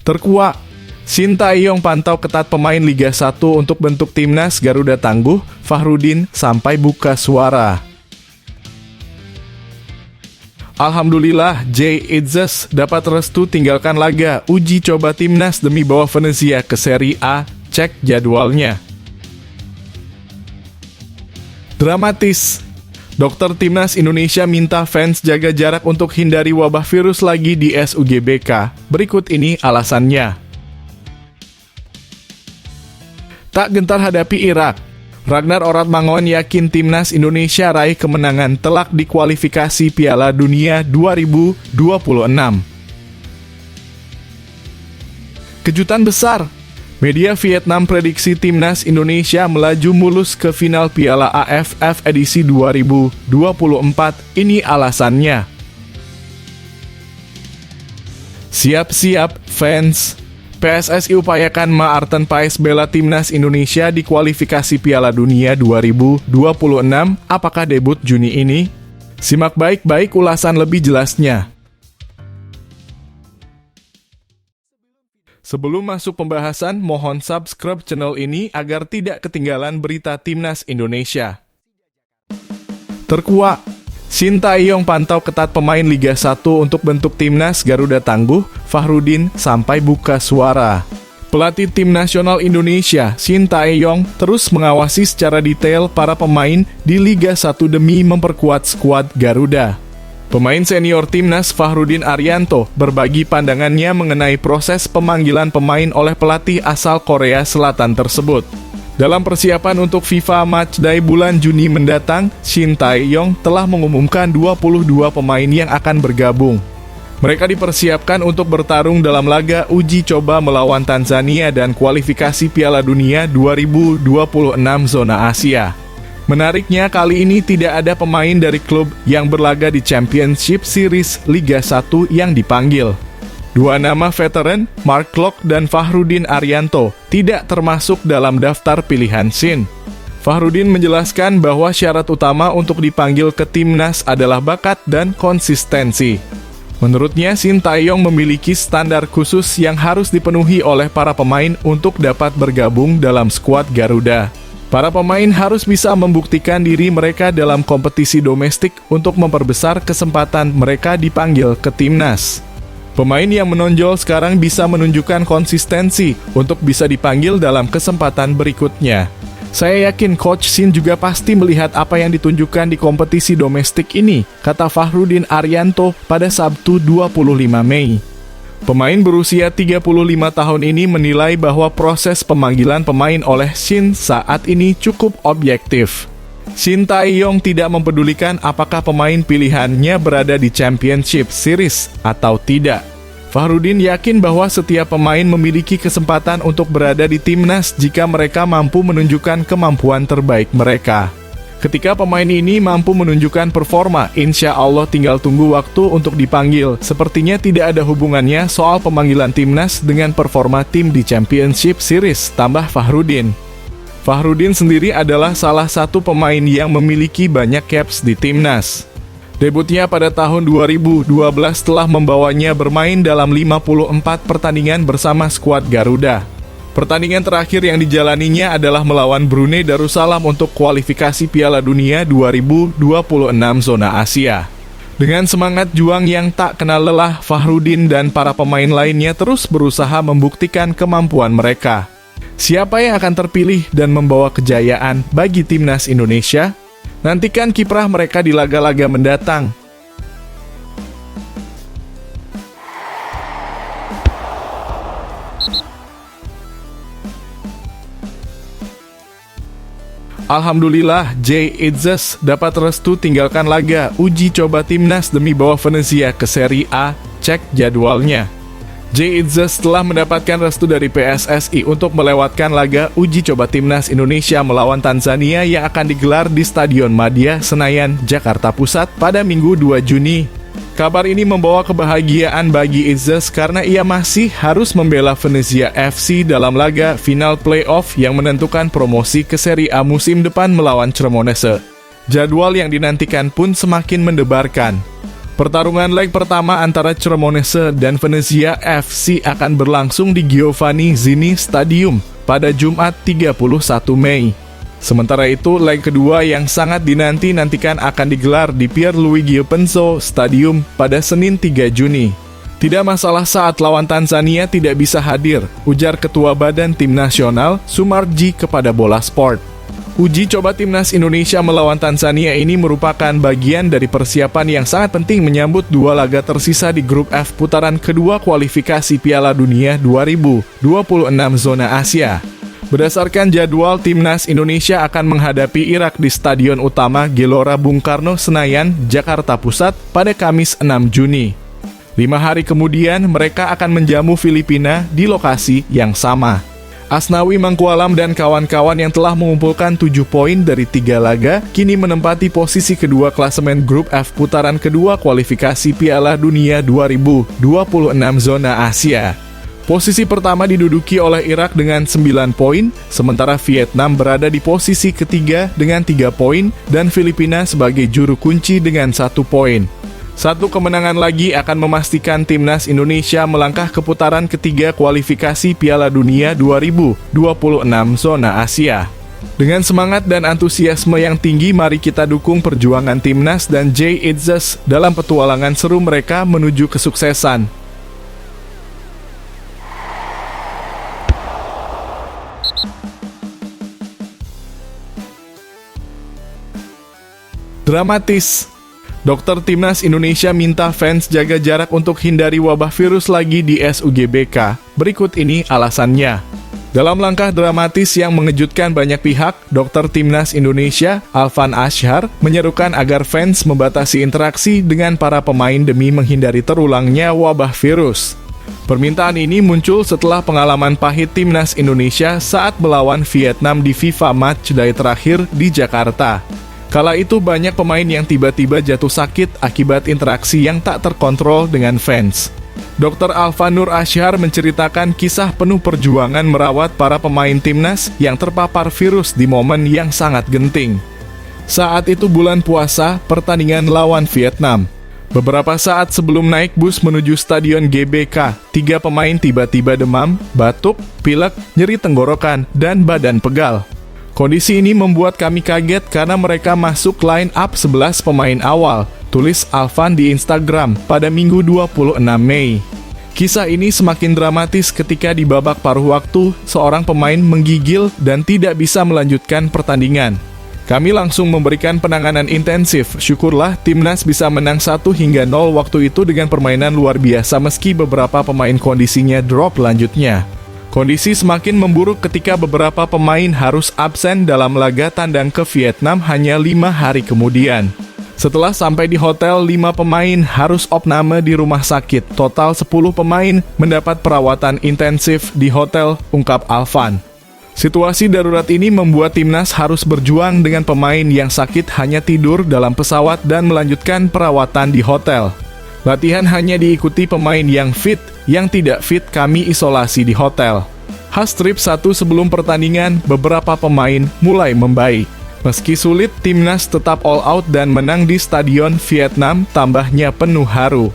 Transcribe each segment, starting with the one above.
Terkuak, Sintayong pantau ketat pemain Liga 1 untuk bentuk timnas Garuda Tangguh, Fahrudin sampai buka suara. Alhamdulillah, Jay Itzes dapat restu tinggalkan laga uji coba timnas demi bawa Venezia ke Serie A, cek jadwalnya. Dramatis, dokter timnas Indonesia minta fans jaga jarak untuk hindari wabah virus lagi di SUGBK. Berikut ini alasannya. Tak gentar hadapi Irak, Ragnar Oratmangun yakin timnas Indonesia raih kemenangan telak di kualifikasi Piala Dunia 2026. Kejutan besar, media Vietnam prediksi timnas Indonesia melaju mulus ke final Piala AFF edisi 2024. Ini alasannya. Siap-siap fans, PSSI upayakan Maarten Paes bela timnas Indonesia di kualifikasi Piala Dunia 2026. Apakah debut Juni ini? Simak baik-baik ulasan lebih jelasnya. Sebelum masuk pembahasan, mohon subscribe channel ini agar tidak ketinggalan berita timnas Indonesia. Terkuak, Sintayong pantau ketat pemain Liga 1 untuk bentuk timnas Garuda Tangguh, Fahrudin sampai buka suara. Pelatih tim nasional Indonesia, Sintayong, terus mengawasi secara detail para pemain di Liga 1 demi memperkuat skuad Garuda. Pemain senior timnas Fahrudin Arianto berbagi pandangannya mengenai proses pemanggilan pemain oleh pelatih asal Korea Selatan tersebut. Dalam persiapan untuk FIFA Matchday bulan Juni mendatang, Sintayong telah mengumumkan 22 pemain yang akan bergabung. Mereka dipersiapkan untuk bertarung dalam laga uji coba melawan Tanzania dan kualifikasi Piala Dunia 2026 zona Asia. Menariknya, kali ini tidak ada pemain dari klub yang berlaga di Championship Series Liga 1 yang dipanggil. Dua nama veteran, Mark Klok dan Fahrudin Arianto, tidak termasuk dalam daftar pilihan Sin. Fahrudin menjelaskan bahwa syarat utama untuk dipanggil ke timnas adalah bakat dan konsistensi. Menurutnya, Sintayong memiliki standar khusus yang harus dipenuhi oleh para pemain untuk dapat bergabung dalam skuad Garuda. Para pemain harus bisa membuktikan diri mereka dalam kompetisi domestik untuk memperbesar kesempatan mereka dipanggil ke timnas. Pemain yang menonjol sekarang bisa menunjukkan konsistensi untuk bisa dipanggil dalam kesempatan berikutnya. Saya yakin Coach Sin juga pasti melihat apa yang ditunjukkan di kompetisi domestik ini, kata Fahrudin Arianto pada Sabtu 25 Mei. Pemain berusia 35 tahun ini menilai bahwa proses pemanggilan pemain oleh Sin saat ini cukup objektif. Sintayong tidak mempedulikan apakah pemain pilihannya berada di Championship Series atau tidak. Fahrudin yakin bahwa setiap pemain memiliki kesempatan untuk berada di timnas jika mereka mampu menunjukkan kemampuan terbaik mereka. Ketika pemain ini mampu menunjukkan performa, insya Allah tinggal tunggu waktu untuk dipanggil. Sepertinya tidak ada hubungannya soal pemanggilan timnas dengan performa tim di Championship Series, tambah Fahrudin. Fahrudin sendiri adalah salah satu pemain yang memiliki banyak caps di timnas. Debutnya pada tahun 2012 telah membawanya bermain dalam 54 pertandingan bersama skuad Garuda. Pertandingan terakhir yang dijalaninya adalah melawan Brunei Darussalam untuk kualifikasi Piala Dunia 2026 zona Asia. Dengan semangat juang yang tak kenal lelah, Fahrudin dan para pemain lainnya terus berusaha membuktikan kemampuan mereka. Siapa yang akan terpilih dan membawa kejayaan bagi timnas Indonesia? Nantikan kiprah mereka di laga-laga mendatang. Alhamdulillah, Jay Itzes dapat restu tinggalkan laga uji coba timnas demi bawa Venezia ke Serie A, cek jadwalnya. Jay Itzes telah mendapatkan restu dari PSSI untuk melewatkan laga uji coba timnas Indonesia melawan Tanzania yang akan digelar di Stadion Madia, Senayan, Jakarta Pusat pada Minggu 2 Juni. Kabar ini membawa kebahagiaan bagi Itzes karena ia masih harus membela Venezia FC dalam laga final playoff yang menentukan promosi ke Serie A musim depan melawan Cremonese. Jadwal yang dinantikan pun semakin mendebarkan. Pertarungan leg pertama antara Cremonese dan Venezia FC akan berlangsung di Giovanni Zini Stadium pada Jumat 31 Mei. Sementara itu, leg kedua yang sangat dinanti-nantikan akan digelar di Pierluigi Penzo Stadium pada Senin 3 Juni. Tidak masalah saat lawan Tanzania tidak bisa hadir, ujar Ketua Badan Tim Nasional Sumarji kepada Bola Sport. Uji coba Timnas Indonesia melawan Tanzania ini merupakan bagian dari persiapan yang sangat penting menyambut dua laga tersisa di grup F putaran kedua kualifikasi Piala Dunia 2026 zona Asia. Berdasarkan jadwal, Timnas Indonesia akan menghadapi Irak di Stadion Utama Gelora Bung Karno, Senayan, Jakarta Pusat pada Kamis 6 Juni. 5 hari kemudian, mereka akan menjamu Filipina di lokasi yang sama. Asnawi Mangkualam dan kawan-kawan yang telah mengumpulkan 7 poin dari 3 laga, kini menempati posisi kedua klasemen grup F putaran kedua kualifikasi Piala Dunia 2026 zona Asia. Posisi pertama diduduki oleh Irak dengan 9 poin, sementara Vietnam berada di posisi ketiga dengan 3 poin, dan Filipina sebagai juru kunci dengan 1 poin. Satu kemenangan lagi akan memastikan Timnas Indonesia melangkah ke putaran ketiga kualifikasi Piala Dunia 2026 zona Asia. Dengan semangat dan antusiasme yang tinggi, mari kita dukung perjuangan Timnas dan Jay Itzes dalam petualangan seru mereka menuju kesuksesan. Dramatis. Dokter Timnas Indonesia minta fans jaga jarak untuk hindari wabah virus lagi di SUGBK. Berikut ini alasannya. Dalam langkah dramatis yang mengejutkan banyak pihak, Dokter Timnas Indonesia, Alvan Ashar, menyerukan agar fans membatasi interaksi dengan para pemain demi menghindari terulangnya wabah virus. Permintaan ini muncul setelah pengalaman pahit Timnas Indonesia saat melawan Vietnam di FIFA Matchday terakhir di Jakarta. Kala itu banyak pemain yang tiba-tiba jatuh sakit akibat interaksi yang tak terkontrol dengan fans. Dr. Alvan Nur Ashar menceritakan kisah penuh perjuangan merawat para pemain timnas yang terpapar virus di momen yang sangat genting. Saat itu bulan puasa, pertandingan lawan Vietnam. Beberapa saat sebelum naik bus menuju Stadion GBK, 3 pemain tiba-tiba demam, batuk, pilek, nyeri tenggorokan, dan badan pegal. Kondisi ini membuat kami kaget karena mereka masuk line up 11 pemain awal, tulis Alvan di Instagram pada Minggu 26 Mei. Kisah ini semakin dramatis ketika di babak paruh waktu, seorang pemain menggigil dan tidak bisa melanjutkan pertandingan. Kami langsung memberikan penanganan intensif. Syukurlah Timnas bisa menang 1-0 waktu itu dengan permainan luar biasa meski beberapa pemain kondisinya drop lanjutnya. Kondisi semakin memburuk ketika beberapa pemain harus absen dalam laga tandang ke Vietnam hanya 5 hari kemudian. Setelah sampai di hotel, 5 pemain harus opname di rumah sakit. Total 10 pemain mendapat perawatan intensif di hotel, ungkap Alvan. Situasi darurat ini membuat Timnas harus berjuang dengan pemain yang sakit hanya tidur dalam pesawat dan melanjutkan perawatan di hotel. Latihan hanya diikuti pemain yang fit, yang tidak fit kami isolasi di hotel. Trip 1 sebelum pertandingan, beberapa pemain mulai membaik. Meski sulit, Timnas tetap all out dan menang di Stadion Vietnam, tambahnya penuh haru.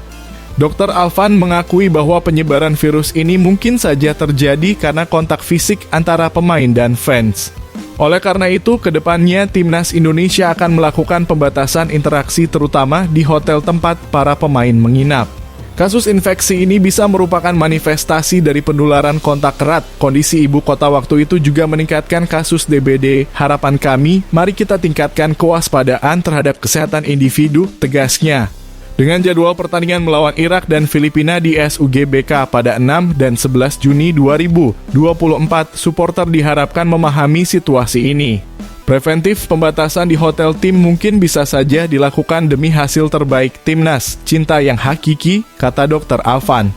Dr. Alvan mengakui bahwa penyebaran virus ini mungkin saja terjadi karena kontak fisik antara pemain dan fans. Oleh karena itu, kedepannya Timnas Indonesia akan melakukan pembatasan interaksi terutama di hotel tempat para pemain menginap. Kasus infeksi ini bisa merupakan manifestasi dari penularan kontak erat. Kondisi ibu kota waktu itu juga meningkatkan kasus DBD. Harapan kami, mari kita tingkatkan kewaspadaan terhadap kesehatan individu, tegasnya. Dengan jadwal pertandingan melawan Irak dan Filipina di SUGBK pada 6 dan 11 Juni 2024, supporter diharapkan memahami situasi ini. Preventif pembatasan di hotel tim mungkin bisa saja dilakukan demi hasil terbaik Timnas, cinta yang hakiki, kata Dr. Alvan.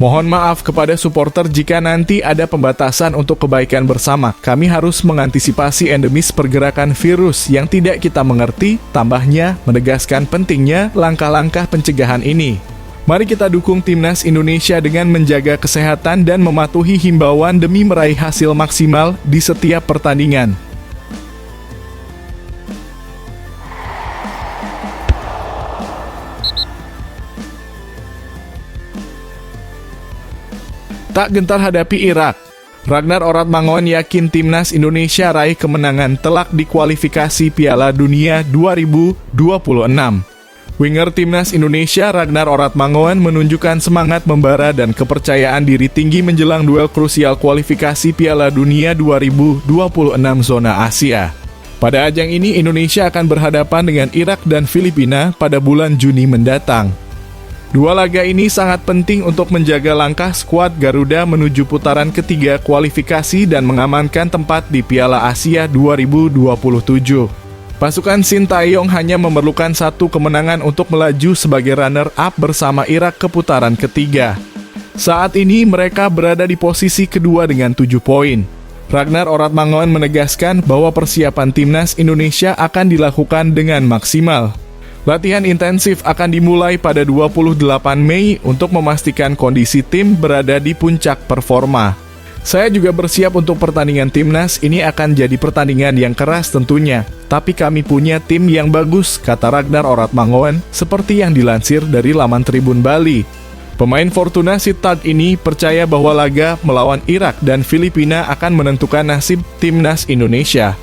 Mohon maaf kepada supporter jika nanti ada pembatasan untuk kebaikan bersama. Kami harus mengantisipasi endemis pergerakan virus yang tidak kita mengerti, tambahnya menegaskan pentingnya langkah-langkah pencegahan ini. Mari kita dukung Timnas Indonesia dengan menjaga kesehatan dan mematuhi himbauan demi meraih hasil maksimal di setiap pertandingan. Tak gentar hadapi Irak, Ragnar Oratmangoen yakin timnas Indonesia raih kemenangan telak di kualifikasi Piala Dunia 2026. Winger timnas Indonesia Ragnar Oratmangoen menunjukkan semangat membara dan kepercayaan diri tinggi menjelang duel krusial kualifikasi Piala Dunia 2026 zona Asia. Pada ajang ini Indonesia akan berhadapan dengan Irak dan Filipina pada bulan Juni mendatang. Dua laga ini sangat penting untuk menjaga langkah skuad Garuda menuju putaran ketiga kualifikasi dan mengamankan tempat di Piala Asia 2027. Pasukan Sintayong hanya memerlukan satu kemenangan untuk melaju sebagai runner-up bersama Irak ke putaran ketiga. Saat ini mereka berada di posisi kedua dengan 7 poin. Ragnar Oratmangoen menegaskan bahwa persiapan timnas Indonesia akan dilakukan dengan maksimal. Latihan intensif akan dimulai pada 28 Mei untuk memastikan kondisi tim berada di puncak performa. Saya juga bersiap untuk pertandingan timnas, ini akan jadi pertandingan yang keras tentunya. Tapi kami punya tim yang bagus, kata Ragnar Oratmangoen, seperti yang dilansir dari laman Tribun Bali. Pemain Fortuna Sittard ini percaya bahwa laga melawan Irak dan Filipina akan menentukan nasib timnas Indonesia.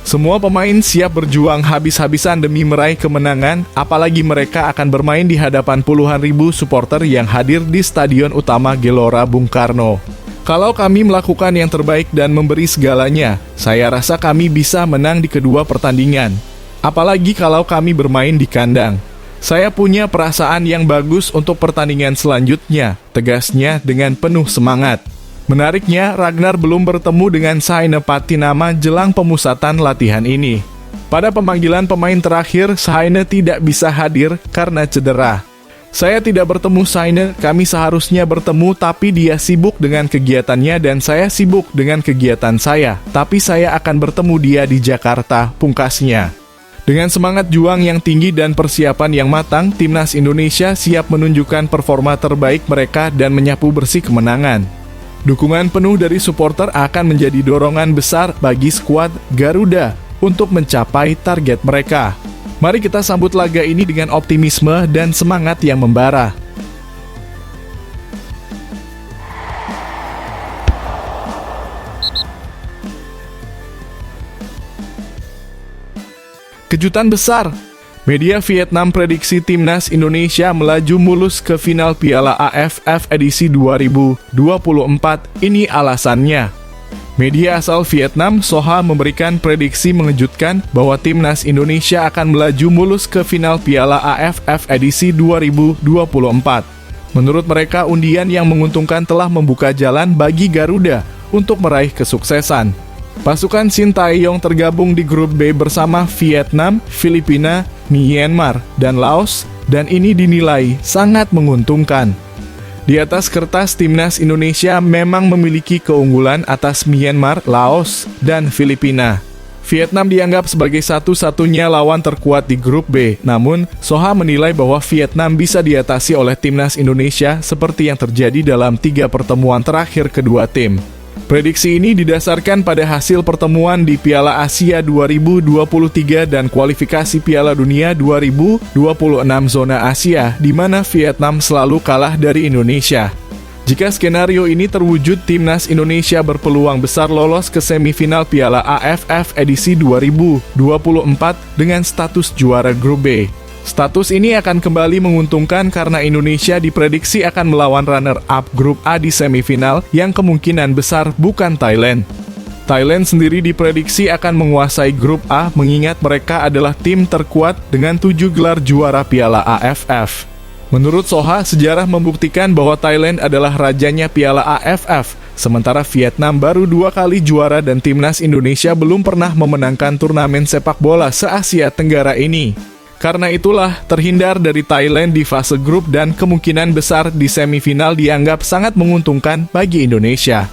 Semua pemain siap berjuang habis-habisan demi meraih kemenangan, apalagi mereka akan bermain di hadapan puluhan ribu supporter yang hadir di Stadion Utama Gelora Bung Karno. Kalau kami melakukan yang terbaik dan memberi segalanya, saya rasa kami bisa menang di kedua pertandingan. Apalagi kalau kami bermain di kandang. Saya punya perasaan yang bagus untuk pertandingan selanjutnya, tegasnya dengan penuh semangat. Menariknya, Ragnar belum bertemu dengan Saine Patinama jelang pemusatan latihan ini. Pada pemanggilan pemain terakhir, Saine tidak bisa hadir karena cedera. Saya tidak bertemu Saine, kami seharusnya bertemu tapi dia sibuk dengan kegiatannya dan saya sibuk dengan kegiatan saya. Tapi saya akan bertemu dia di Jakarta, pungkasnya. Dengan semangat juang yang tinggi dan persiapan yang matang, timnas Indonesia siap menunjukkan performa terbaik mereka dan menyapu bersih kemenangan. Dukungan penuh dari supporter akan menjadi dorongan besar bagi skuad Garuda untuk mencapai target mereka. Mari kita sambut laga ini dengan optimisme dan semangat yang membara. Kejutan besar. Media Vietnam prediksi timnas Indonesia melaju mulus ke final Piala AFF edisi 2024. Ini alasannya. Media asal Vietnam, Soha, memberikan prediksi mengejutkan bahwa timnas Indonesia akan melaju mulus ke final Piala AFF edisi 2024. Menurut mereka, undian yang menguntungkan telah membuka jalan bagi Garuda untuk meraih kesuksesan. Pasukan Sintayong tergabung di grup B bersama Vietnam, Filipina, Myanmar, dan Laos, dan ini dinilai sangat menguntungkan. Di atas kertas, timnas Indonesia memang memiliki keunggulan atas Myanmar, Laos, dan Filipina. Vietnam dianggap sebagai satu-satunya lawan terkuat di grup B, namun Soha menilai bahwa Vietnam bisa diatasi oleh timnas Indonesia seperti yang terjadi dalam 3 pertemuan terakhir kedua tim. Prediksi ini didasarkan pada hasil pertemuan di Piala Asia 2023 dan kualifikasi Piala Dunia 2026 zona Asia, di mana Vietnam selalu kalah dari Indonesia. Jika skenario ini terwujud, timnas Indonesia berpeluang besar lolos ke semifinal Piala AFF edisi 2024 dengan status juara grup B. Status ini akan kembali menguntungkan karena Indonesia diprediksi akan melawan runner-up grup A di semifinal yang kemungkinan besar bukan Thailand. Thailand sendiri diprediksi akan menguasai grup A mengingat mereka adalah tim terkuat dengan 7 gelar juara Piala AFF. Menurut Soha, sejarah membuktikan bahwa Thailand adalah rajanya Piala AFF, sementara Vietnam baru 2 kali juara dan timnas Indonesia belum pernah memenangkan turnamen sepak bola se-Asia Tenggara ini. Karena itulah, terhindar dari Thailand di fase grup dan kemungkinan besar di semifinal dianggap sangat menguntungkan bagi Indonesia.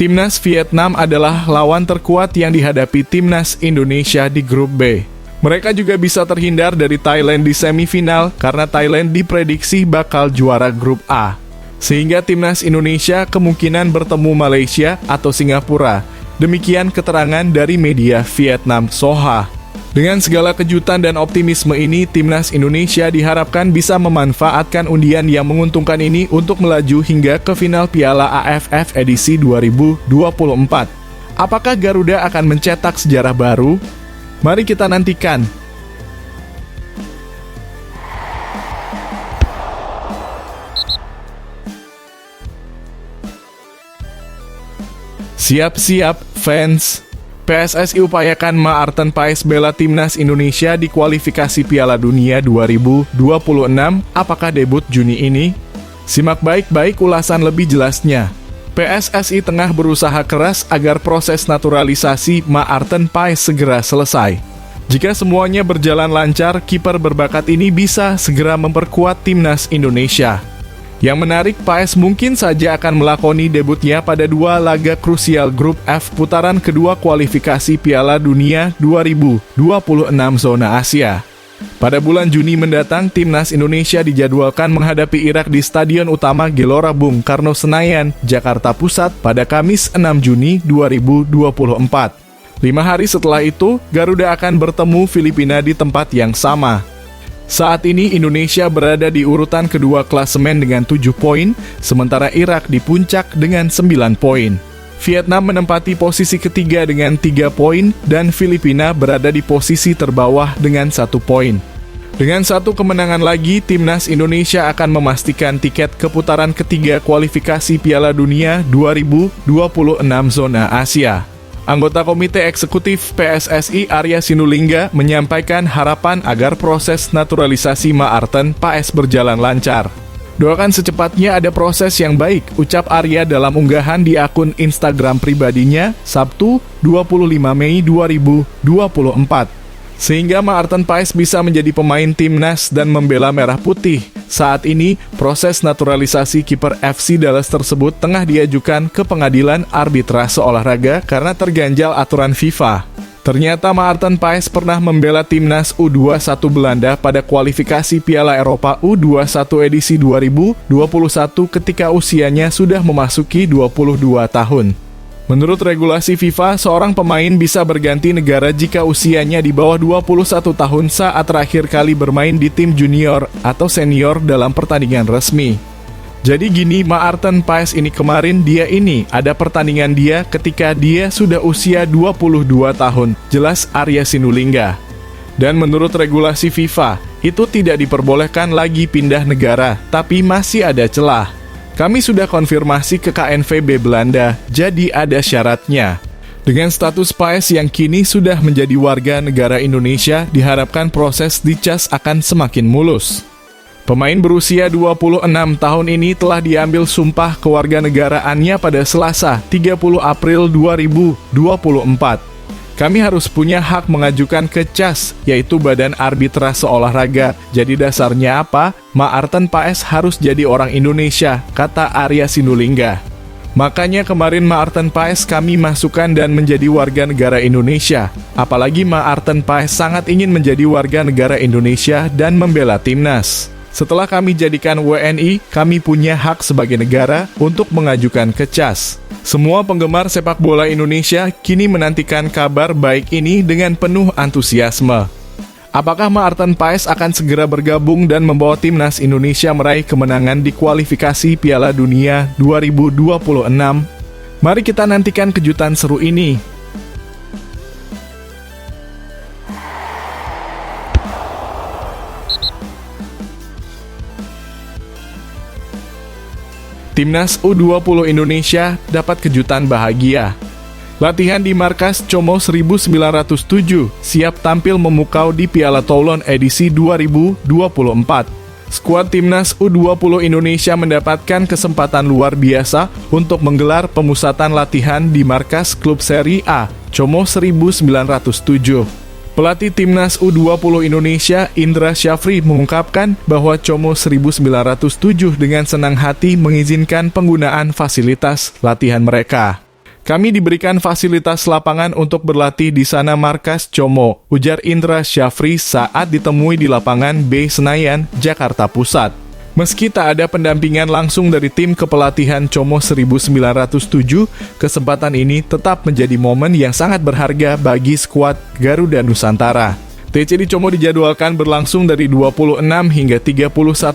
Timnas Vietnam adalah lawan terkuat yang dihadapi timnas Indonesia di grup B. Mereka juga bisa terhindar dari Thailand di semifinal karena Thailand diprediksi bakal juara grup A. Sehingga timnas Indonesia kemungkinan bertemu Malaysia atau Singapura. Demikian keterangan dari media Vietnam Soha. Dengan segala kejutan dan optimisme ini, Timnas Indonesia diharapkan bisa memanfaatkan undian yang menguntungkan ini untuk melaju hingga ke final Piala AFF edisi 2024. Apakah Garuda akan mencetak sejarah baru? Mari kita nantikan. Siap-siap, fans! PSSI upayakan Maarten Paes bela Timnas Indonesia di kualifikasi Piala Dunia 2026. Apakah debut Juni ini? Simak baik-baik ulasan lebih jelasnya. PSSI tengah berusaha keras agar proses naturalisasi Maarten Paes segera selesai. Jika semuanya berjalan lancar, kiper berbakat ini bisa segera memperkuat Timnas Indonesia. Yang menarik, Paes mungkin saja akan melakoni debutnya pada 2 laga krusial Grup F putaran kedua kualifikasi Piala Dunia 2026 zona Asia. Pada bulan Juni mendatang, Timnas Indonesia dijadwalkan menghadapi Irak di Stadion Utama Gelora Bung Karno Senayan, Jakarta Pusat pada Kamis 6 Juni 2024. 5 hari setelah itu, Garuda akan bertemu Filipina di tempat yang sama. Saat ini Indonesia berada di urutan kedua klasemen dengan 7 poin, sementara Irak di puncak dengan 9 poin. Vietnam menempati posisi ketiga dengan 3 poin, dan Filipina berada di posisi terbawah dengan 1 poin. Dengan 1 kemenangan lagi, Timnas Indonesia akan memastikan tiket ke putaran ketiga kualifikasi Piala Dunia 2026 zona Asia. Anggota Komite Eksekutif PSSI Arya Sinulinga menyampaikan harapan agar proses naturalisasi Maarten Paes berjalan lancar. Doakan secepatnya ada proses yang baik, ucap Arya dalam unggahan di akun Instagram pribadinya Sabtu 25 Mei 2024. Sehingga Maarten Paes bisa menjadi pemain Timnas dan membela Merah Putih. Saat ini, proses naturalisasi kiper FC Dallas tersebut tengah diajukan ke Pengadilan Arbitrase Olahraga karena terganjal aturan FIFA. Ternyata Maarten Paes pernah membela Timnas U21 Belanda pada kualifikasi Piala Eropa U21 edisi 2021 ketika usianya sudah memasuki 22 tahun. Menurut regulasi FIFA, seorang pemain bisa berganti negara jika usianya di bawah 21 tahun saat terakhir kali bermain di tim junior atau senior dalam pertandingan resmi. Jadi gini, Maarten Paes ini kemarin ada pertandingan dia ketika dia sudah usia 22 tahun, jelas Arya Sinulinga. Dan menurut regulasi FIFA, itu tidak diperbolehkan lagi pindah negara, tapi masih ada celah. Kami sudah konfirmasi ke KNVB Belanda, jadi ada syaratnya. Dengan status Paes yang kini sudah menjadi warga negara Indonesia, diharapkan proses dicas akan semakin mulus. Pemain berusia 26 tahun ini telah diambil sumpah kewarganegaraannya pada Selasa, 30 April 2024. Kami harus punya hak mengajukan ke CAS, yaitu Badan Arbitrase Olahraga. Jadi dasarnya apa? Maarten Paes harus jadi orang Indonesia, kata Arya Sinulinga. Makanya kemarin Maarten Paes kami masukkan dan menjadi warga negara Indonesia. Apalagi Maarten Paes sangat ingin menjadi warga negara Indonesia dan membela Timnas. Setelah kami jadikan WNI, kami punya hak sebagai negara untuk mengajukan ke CAS. Semua penggemar sepak bola Indonesia kini menantikan kabar baik ini dengan penuh antusiasme. Apakah Maarten Paes akan segera bergabung dan membawa Timnas Indonesia meraih kemenangan di kualifikasi Piala Dunia 2026? Mari kita nantikan kejutan seru ini. Timnas U20 Indonesia dapat kejutan bahagia. Latihan di markas Como 1907 siap tampil memukau di Piala Toulon edisi 2024. Skuad Timnas U20 Indonesia mendapatkan kesempatan luar biasa untuk menggelar pemusatan latihan di markas klub Serie A Como 1907. Pelatih Timnas U20 Indonesia, Indra Syafri, mengungkapkan bahwa Como 1907 dengan senang hati mengizinkan penggunaan fasilitas latihan mereka. Kami diberikan fasilitas lapangan untuk berlatih di sana markas Como, ujar Indra Syafri saat ditemui di lapangan B Senayan, Jakarta Pusat. Meski tak ada pendampingan langsung dari tim kepelatihan Como 1907, kesempatan ini tetap menjadi momen yang sangat berharga bagi skuad Garuda Nusantara. TC di Como dijadwalkan berlangsung dari 26 hingga 31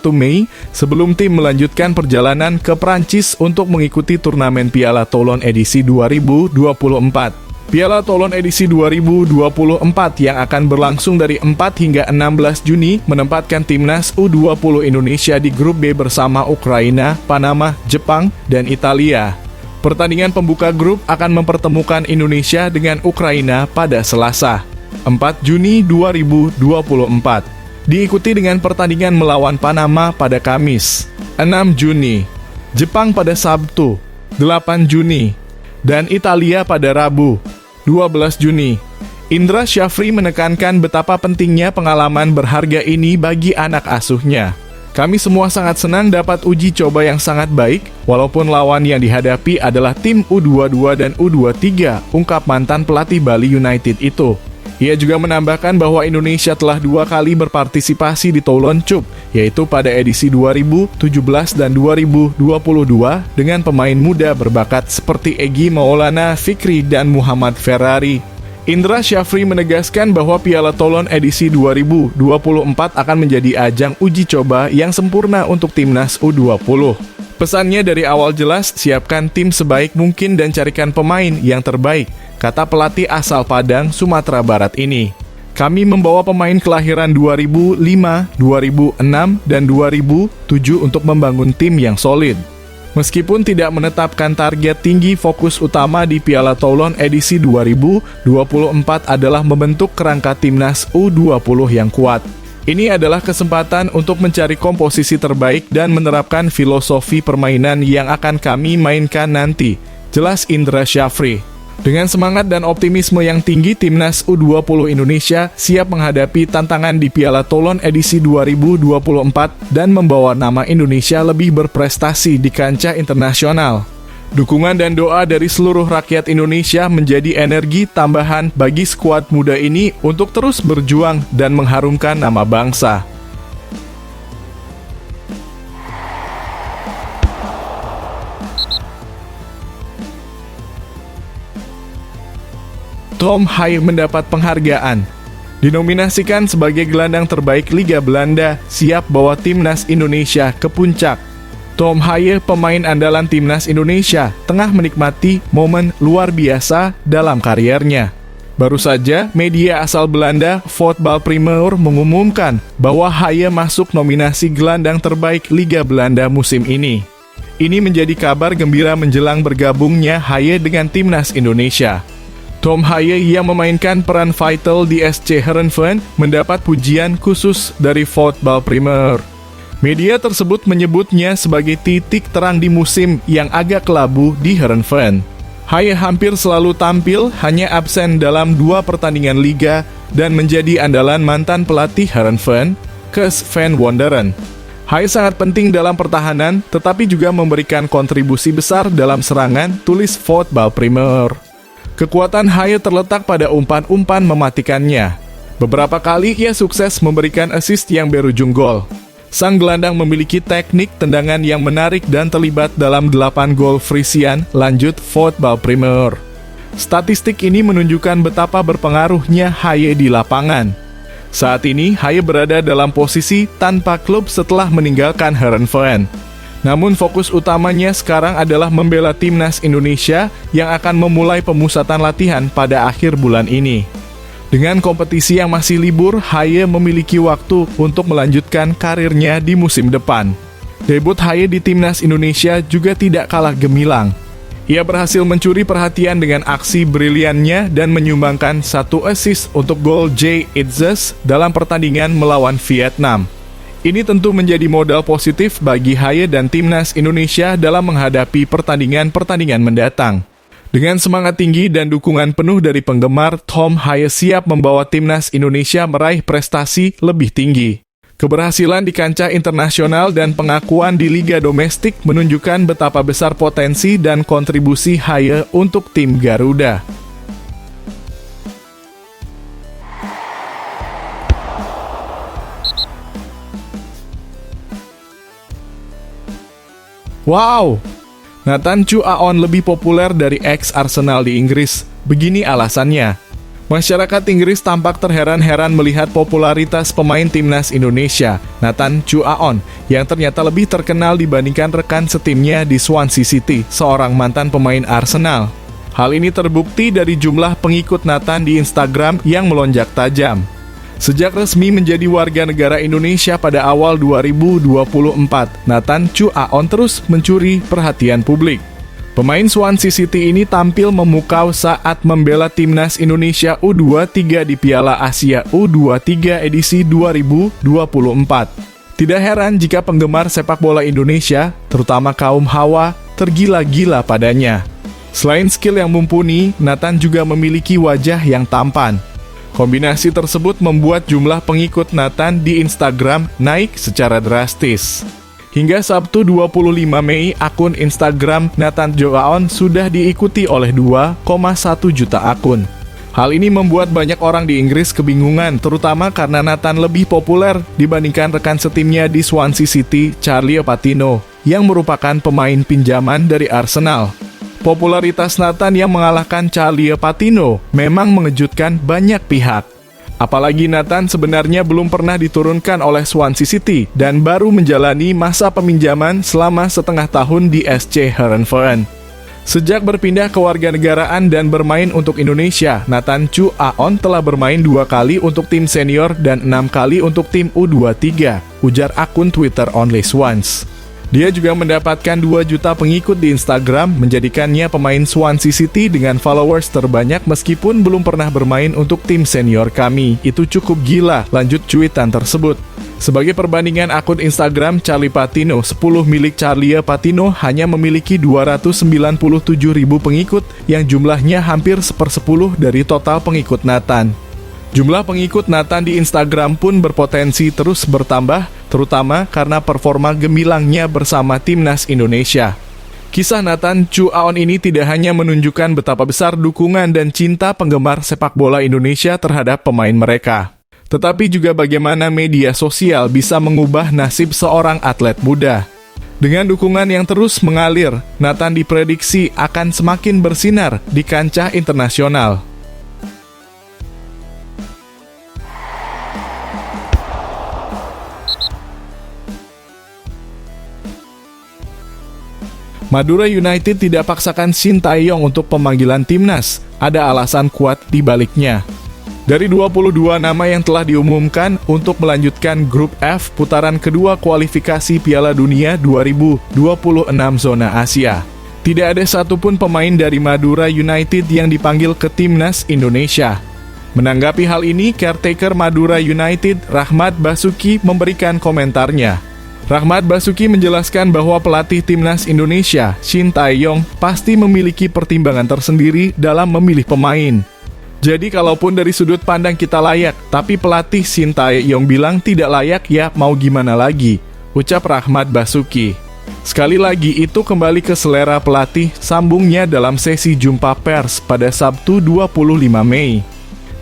Mei sebelum tim melanjutkan perjalanan ke Prancis untuk mengikuti turnamen Piala Toulon edisi 2024. Piala Toulon edisi 2024 yang akan berlangsung dari 4 hingga 16 Juni menempatkan timnas U20 Indonesia di grup B bersama Ukraina, Panama, Jepang, dan Italia. Pertandingan pembuka grup akan mempertemukan Indonesia dengan Ukraina pada Selasa, 4 Juni 2024. Diikuti dengan pertandingan melawan Panama pada Kamis, 6 Juni, Jepang pada Sabtu, 8 Juni, dan Italia pada Rabu, 12 Juni. Indra Syafri menekankan betapa pentingnya pengalaman berharga ini bagi anak asuhnya. Kami semua sangat senang dapat uji coba yang sangat baik, walaupun lawan yang dihadapi adalah tim U22 dan U23, ungkap mantan pelatih Bali United itu. Ia juga menambahkan bahwa Indonesia telah 2 kali berpartisipasi di Toulon Cup, yaitu pada edisi 2017 dan 2022 dengan pemain muda berbakat seperti Egy Maulana Fikri dan Muhammad Ferrari. Indra Syafri menegaskan bahwa Piala Toulon edisi 2024 akan menjadi ajang uji coba yang sempurna untuk timnas U20. Pesannya dari awal jelas, siapkan tim sebaik mungkin dan carikan pemain yang terbaik, kata pelatih asal Padang, Sumatera Barat ini. Kami membawa pemain kelahiran 2005, 2006, dan 2007 untuk membangun tim yang solid. Meskipun tidak menetapkan target tinggi, fokus utama di Piala Toulon edisi 2024 adalah membentuk kerangka timnas U20 yang kuat. Ini adalah kesempatan untuk mencari komposisi terbaik dan menerapkan filosofi permainan yang akan kami mainkan nanti, jelas Indra Syafri. Dengan semangat dan optimisme yang tinggi, timnas U20 Indonesia siap menghadapi tantangan di Piala Toulon edisi 2024 dan membawa nama Indonesia lebih berprestasi di kancah internasional. Dukungan dan doa dari seluruh rakyat Indonesia menjadi energi tambahan bagi skuad muda ini untuk terus berjuang dan mengharumkan nama bangsa. Tom Haye mendapat penghargaan. Dinominasikan sebagai gelandang terbaik Liga Belanda, siap bawa timnas Indonesia ke puncak. Tom Haye, pemain andalan timnas Indonesia, tengah menikmati momen luar biasa dalam kariernya. Baru saja, media asal Belanda, Voetbal Primeur, mengumumkan bahwa Haye masuk nominasi gelandang terbaik Liga Belanda musim ini. Ini menjadi kabar gembira menjelang bergabungnya Haye dengan timnas Indonesia. Tom Haye yang memainkan peran vital di SC Heerenveen mendapat pujian khusus dari Voetbal Primeur. Media tersebut menyebutnya sebagai titik terang di musim yang agak kelabu di Heerenveen. Haye hampir selalu tampil, hanya absen dalam 2 pertandingan liga dan menjadi andalan mantan pelatih Heerenveen, Kees van Wonderen. Haye sangat penting dalam pertahanan, tetapi juga memberikan kontribusi besar dalam serangan, tulis Voetbal Primeur. Kekuatan Haye terletak pada umpan-umpan mematikannya. Beberapa kali ia sukses memberikan assist yang berujung gol. Sang gelandang memiliki teknik tendangan yang menarik dan terlibat dalam 8 gol Frisian, lanjut Voetbal Primeur. Statistik ini menunjukkan betapa berpengaruhnya Haye di lapangan. Saat ini, Haye berada dalam posisi tanpa klub setelah meninggalkan Heerenveen. Namun fokus utamanya sekarang adalah membela timnas Indonesia yang akan memulai pemusatan latihan pada akhir bulan ini. Dengan kompetisi yang masih libur, Haye memiliki waktu untuk melanjutkan karirnya di musim depan. Debut Haye di timnas Indonesia juga tidak kalah gemilang. Ia berhasil mencuri perhatian dengan aksi briliannya dan menyumbangkan 1 assist untuk gol Jay Itzes dalam pertandingan melawan Vietnam. Ini tentu menjadi modal positif bagi Haye dan timnas Indonesia dalam menghadapi pertandingan-pertandingan mendatang. Dengan semangat tinggi dan dukungan penuh dari penggemar, Tom Haye siap membawa timnas Indonesia meraih prestasi lebih tinggi. Keberhasilan di kancah internasional dan pengakuan di liga domestik menunjukkan betapa besar potensi dan kontribusi Haye untuk tim Garuda. Wow! Nathan Chu Aon lebih populer dari ex-Arsenal di Inggris. Begini alasannya. Masyarakat Inggris tampak terheran-heran melihat popularitas pemain timnas Indonesia, Nathan Chuaon, yang ternyata lebih terkenal dibandingkan rekan setimnya di Swansea City, seorang mantan pemain Arsenal. Hal ini terbukti dari jumlah pengikut Nathan di Instagram yang melonjak tajam. Sejak resmi menjadi warga negara Indonesia pada awal 2024, Nathan Chuaon terus mencuri perhatian publik. Pemain Swansea City ini tampil memukau saat membela timnas Indonesia U23 di Piala Asia U23 edisi 2024. Tidak heran jika penggemar sepak bola Indonesia, terutama kaum Hawa, tergila-gila padanya. Selain skill yang mumpuni, Nathan juga memiliki wajah yang tampan. Kombinasi tersebut membuat jumlah pengikut Nathan di Instagram naik secara drastis. Hingga Sabtu 25 Mei, akun Instagram Nathan Chuaon sudah diikuti oleh 2,1 juta akun. Hal ini membuat banyak orang di Inggris kebingungan, terutama karena Nathan lebih populer dibandingkan rekan setimnya di Swansea City, Charlie Patino, yang merupakan pemain pinjaman dari Arsenal. Popularitas Nathan yang mengalahkan Charlie Patino memang mengejutkan banyak pihak. Apalagi Nathan sebenarnya belum pernah diturunkan oleh Swansea City dan baru menjalani masa peminjaman selama setengah tahun di SC Heerenveen. Sejak berpindah ke warganegaraan dan bermain untuk Indonesia, Nathan Chuaon telah bermain 2 kali untuk tim senior dan 6 kali untuk tim U23, ujar akun Twitter Only Swans. Dia juga mendapatkan 2 juta pengikut di Instagram, menjadikannya pemain Swansea City dengan followers terbanyak meskipun belum pernah bermain untuk tim senior kami. Itu cukup gila, lanjut cuitan tersebut. Sebagai perbandingan, akun Instagram Charlie Patino 10 milik Charlie Patino hanya memiliki 297.000 pengikut yang jumlahnya hampir 1/10 dari total pengikut Nathan. Jumlah pengikut Nathan di Instagram pun berpotensi terus bertambah, terutama karena performa gemilangnya bersama timnas Indonesia. Kisah Nathan Chuaon ini tidak hanya menunjukkan betapa besar dukungan dan cinta penggemar sepak bola Indonesia terhadap pemain mereka, tetapi juga bagaimana media sosial bisa mengubah nasib seorang atlet muda. Dengan dukungan yang terus mengalir, Nathan diprediksi akan semakin bersinar di kancah internasional. Madura United tidak paksakan Shin Tae-yong untuk pemanggilan timnas, ada alasan kuat di baliknya. Dari 22 nama yang telah diumumkan untuk melanjutkan grup F putaran kedua kualifikasi Piala Dunia 2026 zona Asia, tidak ada satupun pemain dari Madura United yang dipanggil ke timnas Indonesia. Menanggapi hal ini, caretaker Madura United, Rahmat Basuki, memberikan komentarnya. Rahmat Basuki menjelaskan bahwa pelatih timnas Indonesia, Shin Tae-yong, pasti memiliki pertimbangan tersendiri dalam memilih pemain. Jadi kalaupun dari sudut pandang kita layak, tapi pelatih Shin Tae-yong bilang tidak layak, ya mau gimana lagi, ucap Rahmat Basuki. Sekali lagi itu kembali ke selera pelatih, sambungnya dalam sesi jumpa pers pada Sabtu 25 Mei.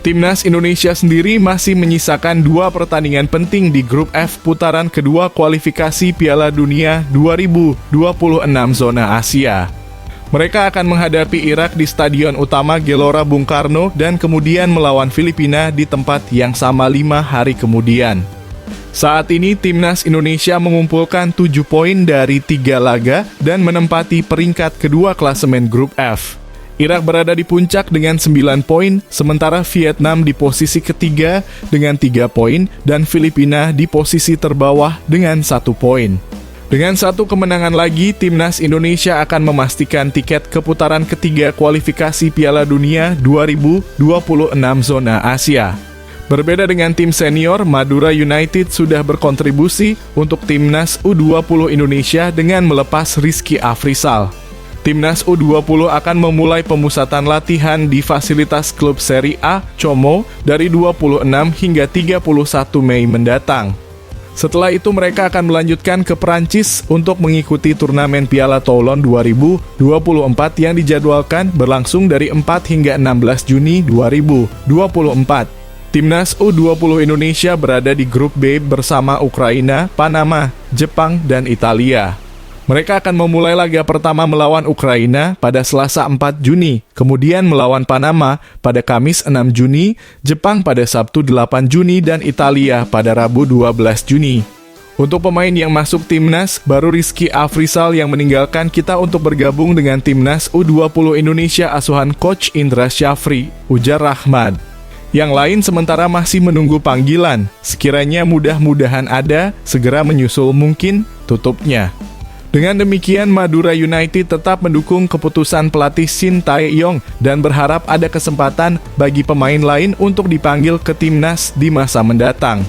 Timnas Indonesia sendiri masih menyisakan 2 pertandingan penting di grup F putaran kedua kualifikasi Piala Dunia 2026 zona Asia. Mereka akan menghadapi Irak di Stadion Utama Gelora Bung Karno dan kemudian melawan Filipina di tempat yang sama 5 hari kemudian. Saat ini timnas Indonesia mengumpulkan 7 poin dari 3 laga dan menempati peringkat kedua klasemen grup F. Irak berada di puncak dengan 9 poin, sementara Vietnam di posisi ketiga dengan 3 poin, dan Filipina di posisi terbawah dengan 1 poin. Dengan 1 kemenangan lagi, timnas Indonesia akan memastikan tiket ke putaran ketiga kualifikasi Piala Dunia 2026 zona Asia. Berbeda dengan tim senior, Madura United sudah berkontribusi untuk timnas U20 Indonesia dengan melepas Rizky Afrizal. Timnas U20 akan memulai pemusatan latihan di fasilitas klub Serie A, Como, dari 26 hingga 31 Mei mendatang. Setelah itu mereka akan melanjutkan ke Perancis untuk mengikuti turnamen Piala Toulon 2024 yang dijadwalkan berlangsung dari 4 hingga 16 Juni 2024. Timnas U20 Indonesia berada di grup B bersama Ukraina, Panama, Jepang, dan Italia. Mereka akan memulai laga pertama melawan Ukraina pada Selasa 4 Juni, kemudian melawan Panama pada Kamis 6 Juni, Jepang pada Sabtu 8 Juni, dan Italia pada Rabu 12 Juni. Untuk pemain yang masuk timnas, baru Rizky Afrizal yang meninggalkan kita untuk bergabung dengan timnas U20 Indonesia asuhan Coach Indra Syafri, ujar Rahmat. Yang lain sementara masih menunggu panggilan, sekiranya mudah-mudahan ada, segera menyusul mungkin, tutupnya. Dengan demikian, Madura United tetap mendukung keputusan pelatih Shin Tae-yong dan berharap ada kesempatan bagi pemain lain untuk dipanggil ke timnas di masa mendatang.